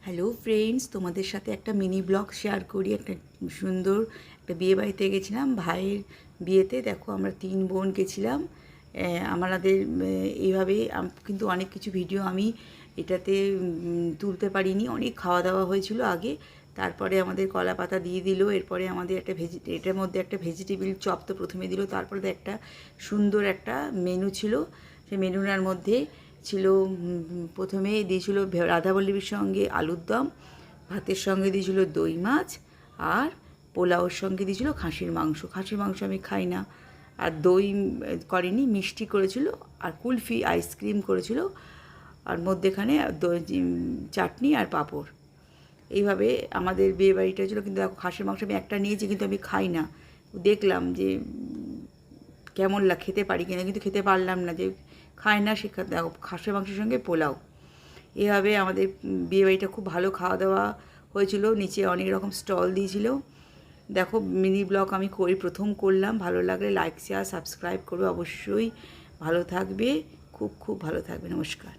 Hello friends, তোমাদের সাথে একটা মিনি ব্লগ শেয়ার করি। একটা সুন্দর একটা বিয়ে বাড়িতে গেছিলাম, ভাইয়ের বিয়েতে। দেখো আমরা 3 বোন গেছিলাম। আমাদের এইভাবে কিন্তু অনেক কিছু ভিডিও আমি এটাতে তুলতে পারিনি। অনেক খাওয়া দাওয়া হয়েছিল আগে, তারপরে আমাদের কলা পাতা দিয়ে দিল। এরপরে আমাদের একটা এটার মধ্যে একটা ভেজিটেবিল চপ তো প্রথমে দিল, তারপরে একটা সুন্দর একটা মেনু ছিল। সেই মেনুটার মধ্যে ছিল প্রথমে দিয়েছিল রাধাবল্লভীর সঙ্গে আলুর দম, ভাতের সঙ্গে দিয়েছিল দই মাছ, আর পোলাওর সঙ্গে দিয়েছিল খাসির মাংস। খাসির মাংস আমি খাই না। আর দই করেনি, মিষ্টি করেছিল, আর কুলফি আইসক্রিম করেছিল, আর মধ্যেখানে চাটনি আর পাঁপড়। এইভাবে আমাদের বিয়ে বাড়িটা ছিল। কিন্তু দেখো, খাসির মাংস আমি একটা নিয়েছি, কিন্তু আমি খাই না। দেখলাম যে কেমন খেতে পারি কিনা, কিন্তু খেতে পারলাম না। যে খায় না সে দেখো, খাসির মাংসের সঙ্গে পোলাও। এভাবে আমাদের বিয়েবাড়িটা খুব ভালো খাওয়া দাওয়া হয়েছিল। নিচে অনেক রকম স্টল দিয়েছিল। দেখো, মিনি ব্লগ আমি প্রথম করলাম। ভালো লাগলে লাইক শেয়ার সাবস্ক্রাইব করবে অবশ্যই। ভালো থাকবে, খুব খুব ভালো থাকবে। নমস্কার।